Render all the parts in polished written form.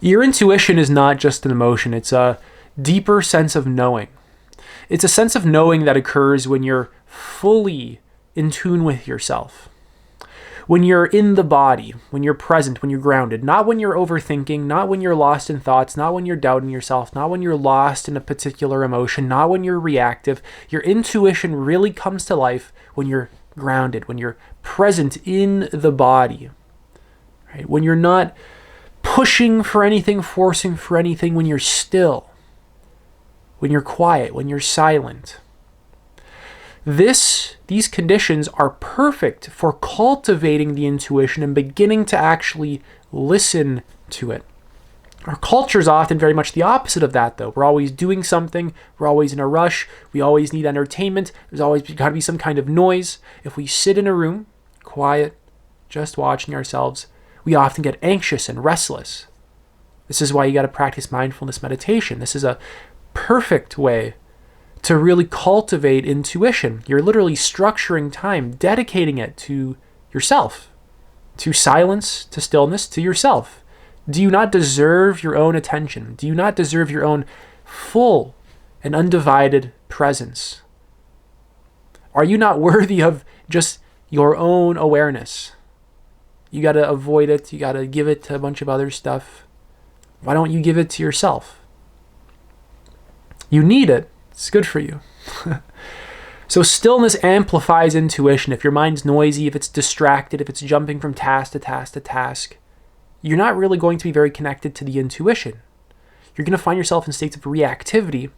Your intuition is not just an emotion, it's a deeper sense of knowing. It's a sense of knowing that occurs when you're fully in tune with yourself. When you're in the body, when you're present, when you're grounded, not when you're overthinking, not when you're lost in thoughts, not when you're doubting yourself, not when you're lost in a particular emotion, not when you're reactive. Your intuition really comes to life when you're grounded, when you're present in the body, right? When you're not pushing for anything, forcing for anything, when you're still, when you're quiet, when you're silent. These conditions are perfect for cultivating the intuition and beginning to actually listen to it. Our culture is often very much the opposite of that, though. We're always doing something. We're always in a rush. We always need entertainment. There's always got to be some kind of noise. If we sit in a room, quiet, just watching ourselves, we often get anxious and restless. This is why you got to practice mindfulness meditation. This is a perfect way to really cultivate intuition. You're literally structuring time, dedicating it to yourself, to silence, to stillness, to yourself. Do you not deserve your own attention? Do you not deserve your own full and undivided presence? Are you not worthy of just your own awareness? You got to avoid it. You got to give it to a bunch of other stuff. Why don't you give it to yourself? You need it. It's good for you. So stillness amplifies intuition. If your mind's noisy, if it's distracted, if it's jumping from task to task to task, you're not really going to be very connected to the intuition. You're going to find yourself in states of reactivity,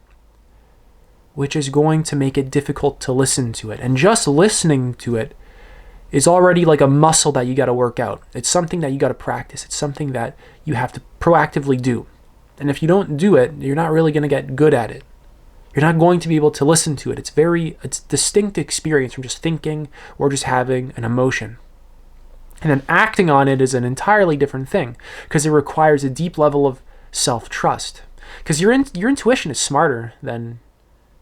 which is going to make it difficult to listen to it. And just listening to it is already like a muscle that you got to work out. It's something that you got to practice. It's something that you have to proactively do. And if you don't do it, you're not really going to get good at it. You're not going to be able to listen to it. It's a distinct experience from just thinking or just having an emotion. And then acting on it is an entirely different thing because it requires a deep level of self-trust. Because your intuition is smarter than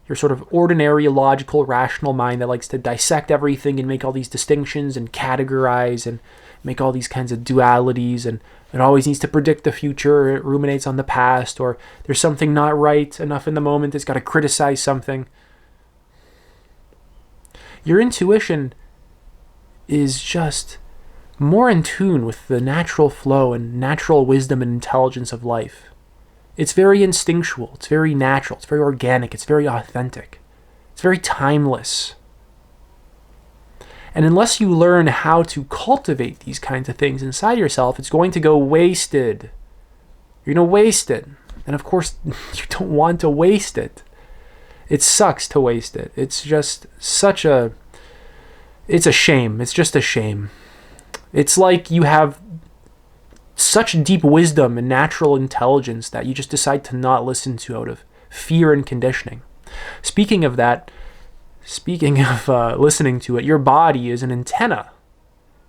your sort of ordinary, logical, rational mind that likes to dissect everything and make all these distinctions and categorize and make all these kinds of dualities, and it always needs to predict the future, or it ruminates on the past, or there's something not right enough in the moment, it's got to criticize something. Your intuition is just more in tune with the natural flow and natural wisdom and intelligence of life. It's very instinctual, it's very natural, it's very organic, it's very authentic, it's very timeless. And unless you learn how to cultivate these kinds of things inside yourself, it's going to go wasted. You're going to waste it. And of course, you don't want to waste it. It sucks to waste it. It's just it's a shame. It's just a shame. It's like you have such deep wisdom and natural intelligence that you just decide to not listen to out of fear and conditioning. Speaking of listening to it, your body is an antenna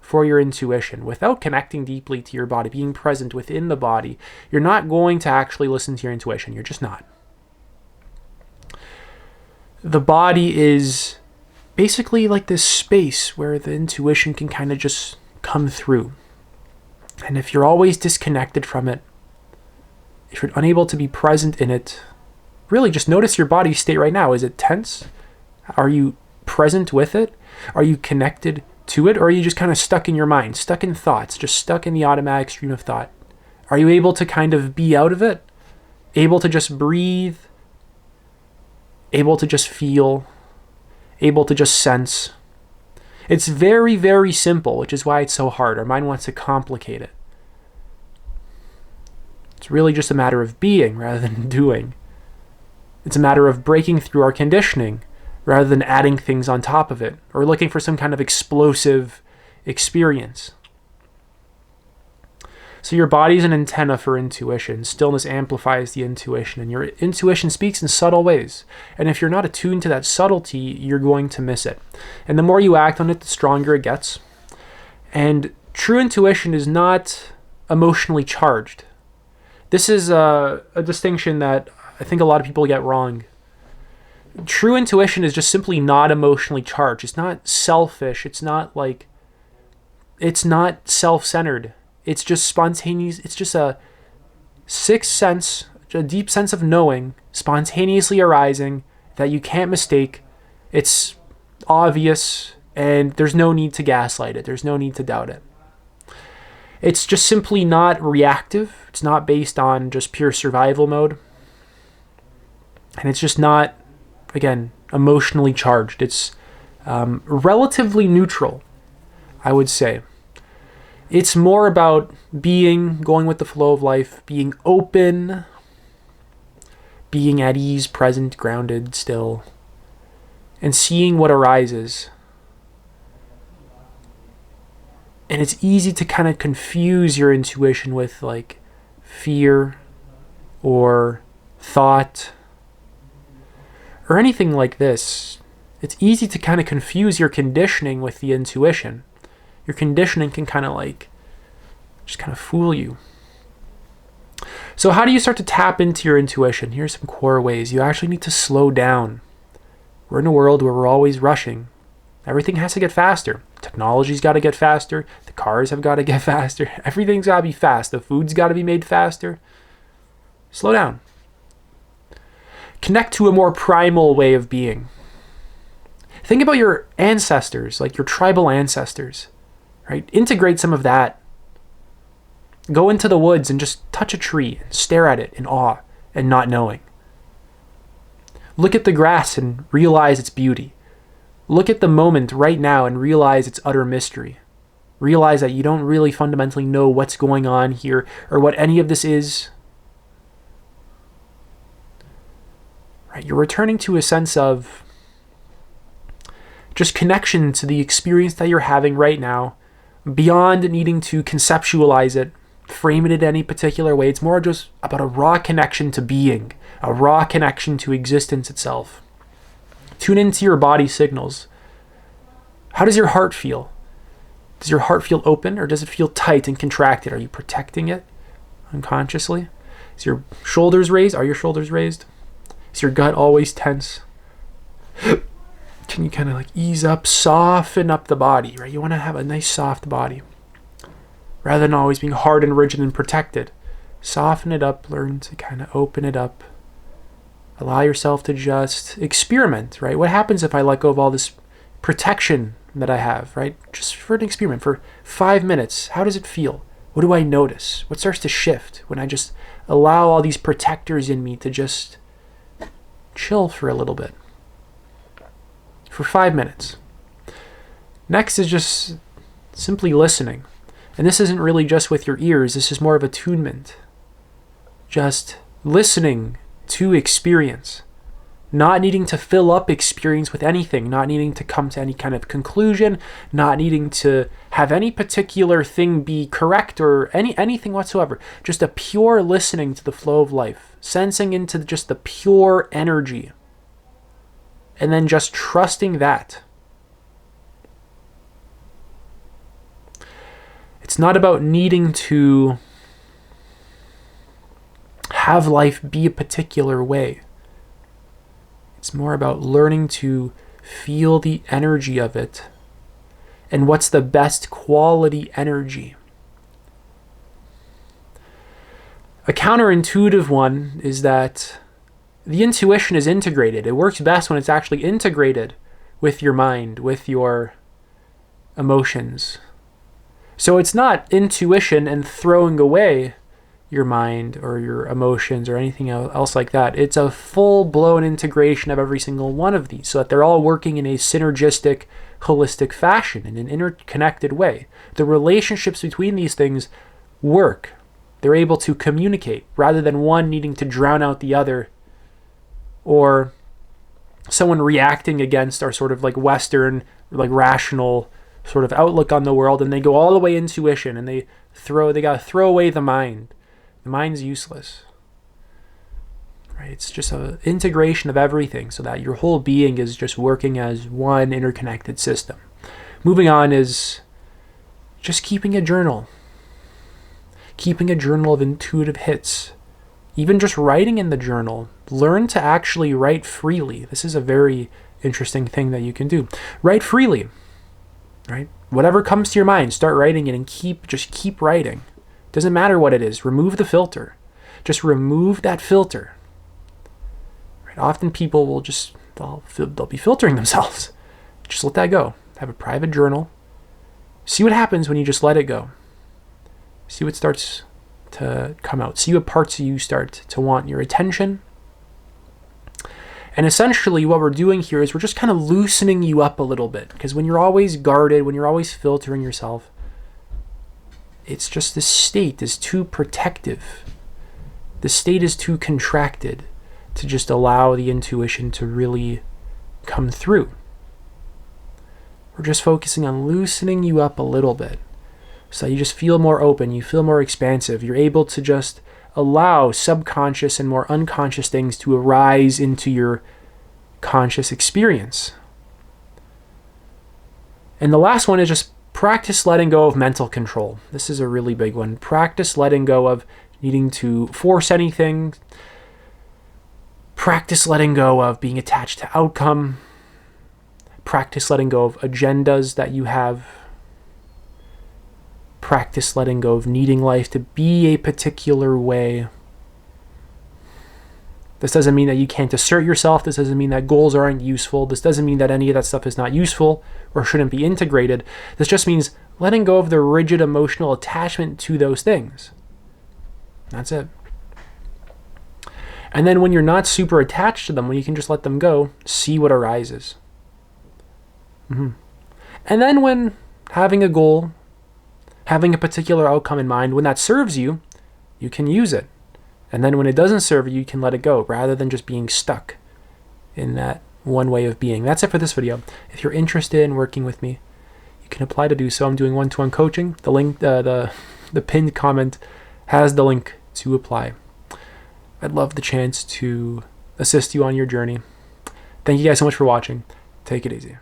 for your intuition. Without connecting deeply to your body, being present within the body, you're not going to actually listen to your intuition. You're just not. The body is basically like this space where the intuition can kind of just come through. And if you're always disconnected from it, if you're unable to be present in it, really just notice your body state right now. Is it tense? Are you present with it? Are you connected to it? Or are you just kind of stuck in your mind, stuck in thoughts, just stuck in the automatic stream of thought? Are you able to kind of be out of it? Able to just breathe? Able to just feel? Able to just sense? It's very, very simple, which is why it's so hard. Our mind wants to complicate it. It's really just a matter of being rather than doing. It's a matter of breaking through our conditioning rather than adding things on top of it or looking for some kind of explosive experience. So your body's an antenna for intuition. Stillness amplifies the intuition, and your intuition speaks in subtle ways. And if you're not attuned to that subtlety, you're going to miss it. And the more you act on it, the stronger it gets. And true intuition is not emotionally charged. This is a distinction that I think a lot of people get wrong. True intuition is just simply not emotionally charged. It's not selfish. It's not self-centered. It's just spontaneous. It's sixth sense, a deep sense of knowing, spontaneously arising that you can't mistake. It's obvious, and there's no need to gaslight it. There's no need to doubt it. It's just simply not reactive. It's not based on just pure survival mode. And it's just not, again, emotionally charged. It's relatively neutral, I would say. It's more about going with the flow of life, being open, being at ease, present, grounded, still, and seeing what arises. And it's easy to kind of confuse your intuition with like fear or thought or anything like this. It's easy to kind of confuse your conditioning with the intuition. Your conditioning can kind of like just kind of fool you. So how do you start to tap into your intuition? Here's some core ways. You actually need to slow down. We're in a world where we're always rushing. Everything has to get faster. Technology's got to get faster. The cars have got to get faster. Everything's got to be fast. The food's got to be made faster. Slow down. Connect to a more primal way of being. Think about your ancestors, like your tribal ancestors, right? Integrate some of that. Go into the woods and just touch a tree and stare at it in awe and not knowing. Look at the grass and realize its beauty. Look at the moment right now and realize its utter mystery. Realize that you don't really fundamentally know what's going on here or what any of this is. Right? You're returning to a sense of just connection to the experience that you're having right now, beyond needing to conceptualize it, frame it in any particular way. It's more just about a raw connection to being, a raw connection to existence itself. Tune into your body signals. How does your heart feel? Does your heart feel open or does it feel tight and contracted? Are you protecting it unconsciously? Is your shoulders raised? Are your shoulders raised? Is your gut always tense? Can you kind of like ease up, soften up the body, right? You want to have a nice soft body. Rather than always being hard and rigid and protected. Soften it up, learn to kind of open it up. Allow yourself to just experiment, right? What happens if I let go of all this protection that I have, right? Just for an experiment, for 5 minutes. How does it feel? What do I notice? What starts to shift when I just allow all these protectors in me to just chill for a little bit? For 5 minutes. Next is just simply listening. And this isn't really just with your ears. This is more of attunement. Just listening to experience. Not needing to fill up experience with anything. Not needing to come to any kind of conclusion. Not needing to have any particular thing be correct or anything whatsoever. Just a pure listening to the flow of life. Sensing into just the pure energy. And then just trusting that. It's not about needing to have life be a particular way. It's more about learning to feel the energy of it and what's the best quality energy. A counterintuitive one is that the intuition is integrated. It works best when it's actually integrated with your mind, with your emotions. So it's not intuition and throwing away your mind or your emotions or anything else like that. It's a full-blown integration of every single one of these so that they're all working in a synergistic, holistic fashion, in an interconnected way. The relationships between these things work. They're able to communicate rather than one needing to drown out the other or someone reacting against our sort of like Western, like rational sort of outlook on the world, and they go all the way intuition and they gotta throw away the mind. The mind's useless. Right? It's just an integration of everything so that your whole being is just working as one interconnected system. Moving on is just keeping a journal. Keeping a journal of intuitive hits. Even just writing in the journal. Learn to actually write freely. This is a very interesting thing that you can do. Write freely. Right? Whatever comes to your mind, start writing it and keep writing. Doesn't matter what it is. Remove the filter. just remove that filter. Right? Often people will just, they'll be filtering themselves. Just let that go. Have a private journal. See what happens when you just let it go. See what starts to come out. See what parts of you start to want your attention. And essentially what we're doing here is we're just kind of loosening you up a little bit. Because when you're always guarded, when you're always filtering yourself, it's just this state is too protective. The state is too contracted to just allow the intuition to really come through. We're just focusing on loosening you up a little bit. So you just feel more open, you feel more expansive. You're able to just allow subconscious and more unconscious things to arise into your conscious experience. And the last one is just practice letting go of mental control. This is a really big one. Practice letting go of needing to force anything. Practice letting go of being attached to outcome. Practice letting go of agendas that you have. Practice letting go of needing life to be a particular way. This doesn't mean that you can't assert yourself. This doesn't mean that goals aren't useful. This doesn't mean that any of that stuff is not useful or shouldn't be integrated. This just means letting go of the rigid emotional attachment to those things. That's it. And then when you're not super attached to them, when you can just let them go, see what arises. And then when having a goal, having a particular outcome in mind, when that serves you, you can use it. And then when it doesn't serve you, you can let it go rather than just being stuck in that one way of being. That's it for this video. If you're interested in working with me, you can apply to do so. I'm doing one-to-one coaching. The link, the pinned comment has the link to apply. I'd love the chance to assist you on your journey. Thank you guys so much for watching. Take it easy.